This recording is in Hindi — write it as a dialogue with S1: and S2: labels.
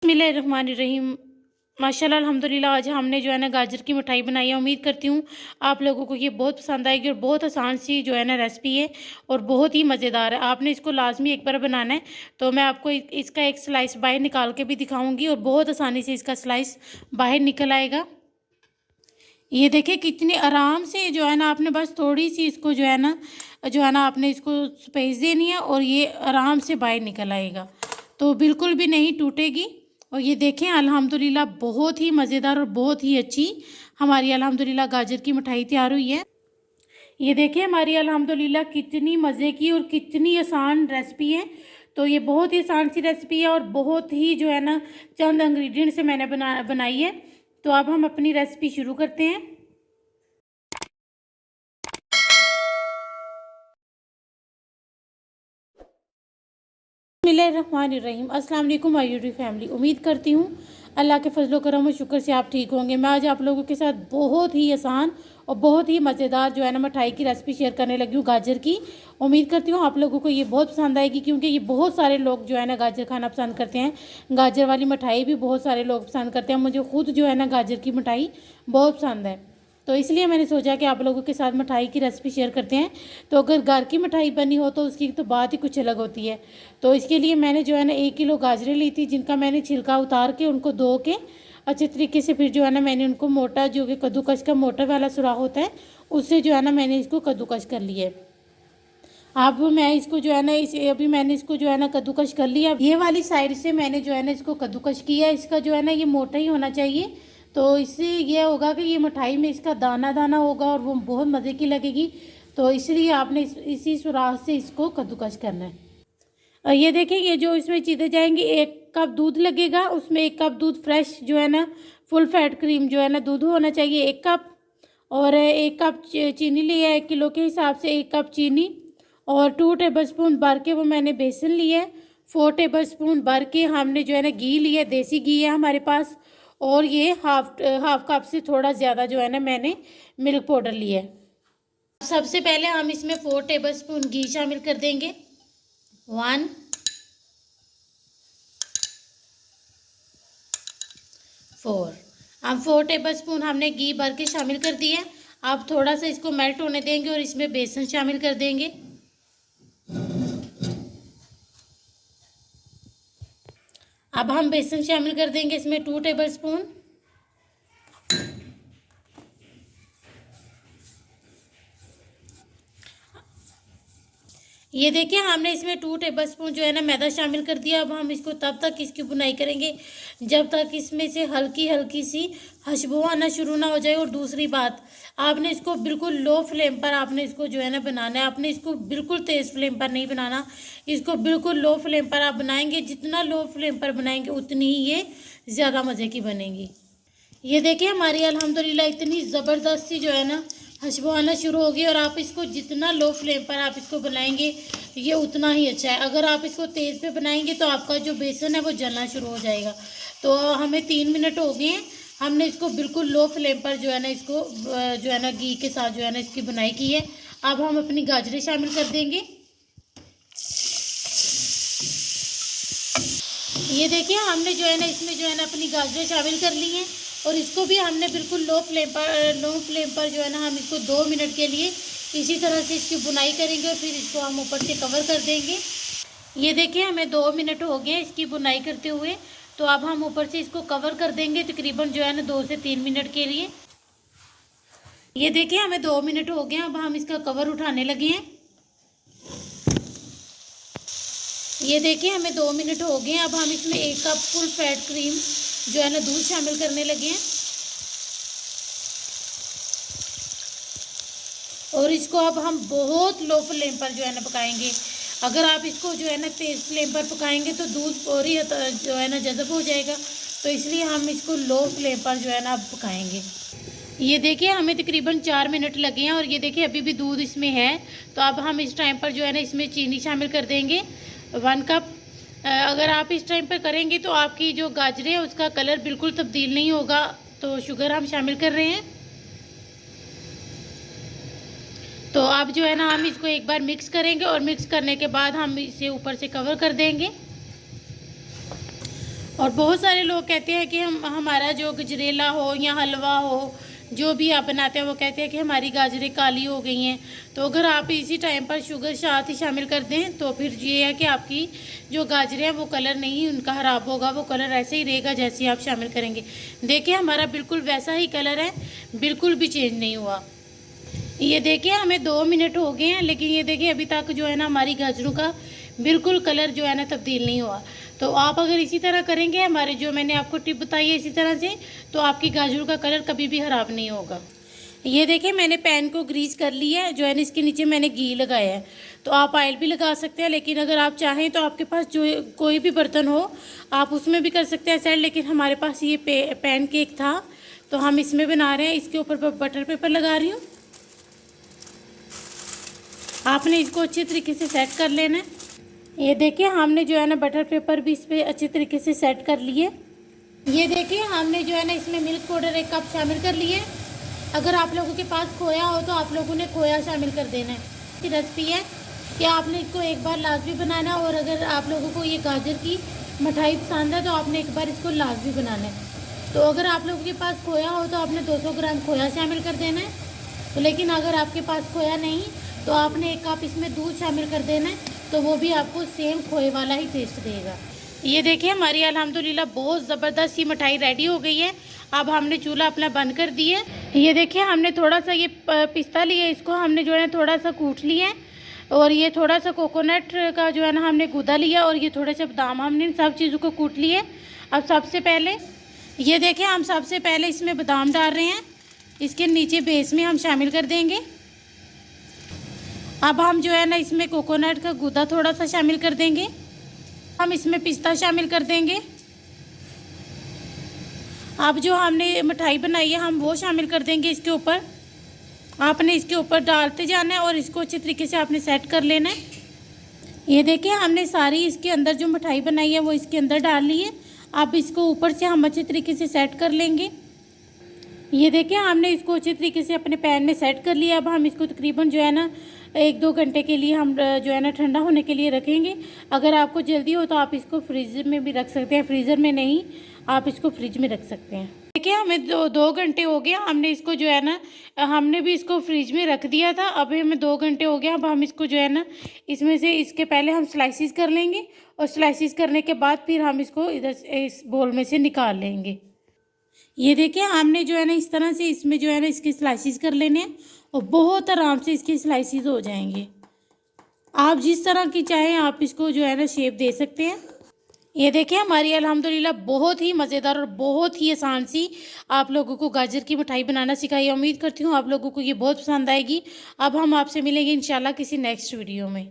S1: बिस्मिल्लाहिर्रहमानिर्रहीम। माशाल्लाह अल्हम्दुलिल्लाह आज हमने जो है ना गाजर की मिठाई बनाई है। उम्मीद करती हूँ आप लोगों को ये बहुत पसंद आएगी और बहुत आसान सी जो है ना रेसिपी है और बहुत ही मज़ेदार है। आपने इसको लाजमी एक बार बनाना है। तो मैं आपको इसका एक स्लाइस बाहर निकाल के भी दिखाऊंगी और बहुत आसानी से इसका स्लाइस बाहर निकल आएगा। ये देखिए कितनी आराम से जो है ना आपने बस थोड़ी सी इसको जो है ना आपने इसको स्पेस देनी है और ये आराम से बाहर निकल आएगा, तो बिल्कुल भी नहीं टूटेगी। और ये देखें अल्हम्दुलिल्लाह बहुत ही मज़ेदार और बहुत ही अच्छी हमारी अल्हम्दुलिल्लाह गाजर की मिठाई तैयार हुई है। ये देखिए हमारी अल्हम्दुलिल्लाह कितनी मज़े की और कितनी आसान रेसिपी है। तो ये बहुत ही आसान सी रेसिपी है और बहुत ही जो है ना चंद इंग्रेडिएंट से मैंने बनाई है। तो अब हम अपनी रेसिपी शुरू करते हैं। बिस्मिल्लाहिर्रहमानिर्रहीम। अस्सलाम वालेकुम माय यूट्यूब फैमिली। उम्मीद करती हूँ अल्लाह के फजलो करम और शुक्र से आप ठीक होंगे। मैं आज आप लोगों के साथ बहुत ही आसान और बहुत ही मज़ेदार जो है ना मिठाई की रेसिपी शेयर करने लगी हूँ गाजर की। उम्मीद करती हूँ आप लोगों को ये बहुत पसंद आएगी, क्योंकि ये बहुत सारे लोग जो है ना गाजर खाना पसंद करते हैं। गाजर वाली मिठाई भी बहुत सारे लोग पसंद करते हैं। मुझे खुद जो है ना गाजर की मिठाई बहुत पसंद है, तो इसलिए मैंने सोचा कि आप लोगों के साथ मिठाई की रेसिपी शेयर करते हैं। तो अगर घर की मिठाई बनी हो तो उसकी तो बात ही कुछ अलग होती है। तो इसके लिए मैंने जो है ना 1 किलो गाजरें ली थी, जिनका मैंने छिलका उतार के उनको धो के अच्छे तरीके से फिर जो है ना मैंने उनको मोटा जो कि कद्दूकस का मोटा वाला सुराख होता है उससे जो है ना मैंने इसको कद्दूकस कर लिया है। अब मैं इसको जो है ना अभी मैंने इसको जो है ना कद्दूकस कर लिया। ये वाली साइड से मैंने जो है ना इसको कद्दूकस किया। इसका जो है ना ये मोटा ही होना चाहिए, तो इससे ये होगा कि ये मिठाई में इसका दाना दाना होगा और वो बहुत मज़े की लगेगी। तो इसलिए आपने इसी सुराख से इसको कद्दूकस करना है। ये देखिए ये जो इसमें चीज़ें जाएंगी, 1 कप दूध लगेगा, उसमें 1 कप दूध फ्रेश जो है ना फुल फैट क्रीम जो है ना दूध होना चाहिए 1 कप। और 1 कप चीनी लिया है, 1 किलो के हिसाब से 1 कप चीनी। और 2 टेबलस्पून भर के वो मैंने बेसन लिया है। 4 टेबलस्पून भर के हमने जो है ना घी लिया, देसी घी है हमारे पास। और ये हाफ कप से थोड़ा ज़्यादा जो है ना मैंने मिल्क पाउडर लिया है। सबसे पहले हम इसमें 4 टेबलस्पून घी शामिल कर देंगे। 1 4 अब 4 टेबलस्पून हमने घी भर के शामिल कर दिया। अब थोड़ा सा इसको मेल्ट होने देंगे और इसमें बेसन शामिल कर देंगे। अब हम बेसन शामिल कर देंगे इसमें 2 टेबलस्पून। ये देखिए हमने इसमें 2 टेबलस्पून जो है ना मैदा शामिल कर दिया। अब हम इसको तब तक इसकी बुनाई करेंगे जब तक इसमें से हल्की हल्की सी खुशबू आना शुरू ना हो जाए। और दूसरी बात, आपने इसको बिल्कुल लो फ्लेम पर आपने इसको जो है ना बनाना है। आपने इसको बिल्कुल तेज़ फ्लेम पर नहीं बनाना, इसको बिल्कुल लो फ्लेम पर आप बनाएंगे। जितना लो फ्लेम पर बनाएंगे उतनी ही ये ज़्यादा मज़े की बनेगी। ये देखिए हमारी अल्हम्दुलिल्लाह इतनी ज़बरदस्त सी जो है ना खुशबू आना शुरू होगी। और आप इसको जितना लो फ्लेम पर आप इसको बनाएंगे ये उतना ही अच्छा है। अगर आप इसको तेज़ पे बनाएंगे तो आपका जो बेसन है वो जलना शुरू हो जाएगा। तो हमें 3 मिनट हो गए हैं, हमने इसको बिल्कुल लो फ्लेम पर जो है ना इसको जो है ना घी के साथ जो है ना इसकी बुनाई की है। अब हम अपनी गाजरें शामिल कर देंगे। ये देखिए हमने जो है ना इसमें जो है ना अपनी गाजरें शामिल कर ली हैं और इसको भी हमने बिल्कुल लो फ्लेम पर जो है ना हम इसको 2 मिनट के लिए इसी तरह से इसकी बुनाई करेंगे और फिर इसको हम ऊपर से कवर कर देंगे। ये देखिए हमें 2 मिनट हो गए इसकी बुनाई करते हुए। तो अब हम ऊपर से इसको कवर कर देंगे तकरीबन जो है ना 2 से 3 मिनट के लिए। ये देखिए हमें 2 मिनट हो गए, अब हम इसका कवर उठाने लगे हैं। ये देखिए हमें 2 मिनट हो गए, अब हम इसमें 1 कप फुल फैट क्रीम जो है ना दूध शामिल करने लगे हैं। और इसको अब हम बहुत लो फ्लेम पर जो है ना पकाएंगे। अगर आप इसको जो है ना तेज़ फ्लेम पर पकाएंगे तो दूध पूरी जो है ना जज़ब हो जाएगा, तो इसलिए हम इसको लो फ्लेम पर जो है ना अब पकाएंगे। ये देखिए हमें तकरीबन 4 मिनट लगे हैं और ये देखिए अभी भी दूध इसमें है। तो अब हम इस टाइम पर जो है ना इसमें चीनी शामिल कर देंगे 1 कप। अगर आप इस टाइम पर करेंगे तो आपकी जो गाजरें है उसका कलर बिल्कुल तब्दील नहीं होगा। तो शुगर हम शामिल कर रहे हैं। तो अब जो है ना हम इसको एक बार मिक्स करेंगे और मिक्स करने के बाद हम इसे ऊपर से कवर कर देंगे। और बहुत सारे लोग कहते हैं कि हमारा जो गजरेला हो या हलवा हो, जो भी आप बनाते हैं, वो कहते हैं कि हमारी गाजरें काली हो गई हैं। तो अगर आप इसी टाइम पर शुगर साथ ही शामिल कर दें तो फिर ये है कि आपकी जो गाजरें हैं वो कलर नहीं उनका ख़राब होगा, वो कलर ऐसे ही रहेगा जैसे आप शामिल करेंगे। देखिए हमारा बिल्कुल वैसा ही कलर है, बिल्कुल भी चेंज नहीं हुआ। ये देखिए हमें 2 मिनट हो गए हैं, लेकिन ये देखिए अभी तक जो है ना हमारी गाजरों का बिल्कुल कलर जो है ना तब्दील नहीं हुआ। तो आप अगर इसी तरह करेंगे, हमारे जो मैंने आपको टिप बताई है इसी तरह से, तो आपकी गाजरों का कलर कभी भी ख़राब नहीं होगा। ये देखिए मैंने पैन को ग्रीस कर लिया है, जो है ना इसके नीचे मैंने घी लगाया है। तो आप ऑयल भी लगा सकते हैं, लेकिन अगर आप चाहें तो आपके पास जो कोई भी बर्तन हो आप उसमें भी कर सकते हैं सेट। लेकिन हमारे पास ये पैन केक था तो हम इसमें बना रहे हैं। इसके ऊपर बटर पेपर लगा रही हूँ। आपने इसको अच्छी तरीके से सेट कर लेना है। ये देखिए हमने जो है ना बटर पेपर भी इस पर अच्छे तरीके से सेट कर लिए। ये देखिए हमने जो है ना इसमें मिल्क पाउडर 1 कप शामिल कर लिए। अगर आप लोगों के पास खोया हो तो आप लोगों ने खोया शामिल कर देना है। ये रेसिपी है कि आपने इसको एक बार लाजमी बनाना, और अगर आप लोगों को ये गाजर की मिठाई पसंद है तो आपने एक बार इसको लाजमी बनाना है। तो अगर आप लोगों के पास खोया हो तो आपने 200 ग्राम खोया शामिल कर देना है। तो लेकिन अगर आपके पास खोया नहीं तो आपने 1 कप इसमें दूध शामिल कर देना है, तो वो भी आपको सेम खोए वाला ही टेस्ट देगा। ये देखिए हमारी अल्हम्दुलिल्लाह बहुत ज़बरदस्त सी मिठाई रेडी हो गई है। अब हमने चूल्हा अपना बंद कर दिया है। ये देखिए हमने थोड़ा सा ये पिस्ता लिया, इसको हमने जो है थोड़ा सा कूट लिया है, और ये थोड़ा सा कोकोनट का जो है ना हमने गूदा लिया, और ये थोड़े से बादाम, हमने सब चीज़ों को कूट लिए। अब सबसे पहले ये देखिए हम सबसे पहले इसमें बादाम डाल रहे हैं, इसके नीचे बेस में हम शामिल कर देंगे। अब हम जो है ना इसमें कोकोनट का गूदा थोड़ा सा शामिल कर देंगे। हम इसमें पिस्ता शामिल कर देंगे। अब जो हमने मिठाई बनाई है हम वो शामिल कर देंगे इसके ऊपर। आपने इसके ऊपर डालते जाना है और इसको अच्छे तरीके से आपने सेट कर लेना है। ये देखिए हमने सारी इसके अंदर जो मिठाई बनाई है वो इसके अंदर डाल ली है। अब इसको ऊपर से हम अच्छे तरीके से सेट कर लेंगे। ये देखिए हमने इसको अच्छे तरीके से अपने पैन में सेट कर लिया। अब हम इसको तकरीबन जो है ना 1-2 घंटे के लिए हम जो है ना ठंडा होने के लिए रखेंगे। अगर आपको जल्दी हो तो आप इसको फ्रीज़र में भी रख सकते हैं, फ्रीज़र में नहीं आप इसको फ्रिज में रख सकते हैं। देखिए हमें 2 घंटे हो गया, हमने इसको जो है ना हमने भी इसको फ्रिज में रख दिया था। अभी हमें 2 घंटे हो गया। अब हम इसको जो है ना इसमें से इसके पहले हम स्लाइसिस कर लेंगे, और स्लाइसिस करने के बाद फिर हम इसको इधर इस बोल में से निकाल लेंगे। ये देखिए हमने जो है ना इस तरह से इसमें जो है ना इसके स्लाइसिस कर लेने हैं, और बहुत आराम से इसके स्लाइसिस हो जाएंगे। आप जिस तरह की चाहें आप इसको जो है ना शेप दे सकते हैं। ये देखिए हमारी अल्हम्दुलिल्लाह बहुत ही मज़ेदार और बहुत ही आसान सी आप लोगों को गाजर की मिठाई बनाना सिखाई। उम्मीद करती हूँ आप लोगों को ये बहुत पसंद आएगी। अब हम आपसे मिलेंगे इंशाल्लाह किसी नेक्स्ट वीडियो में।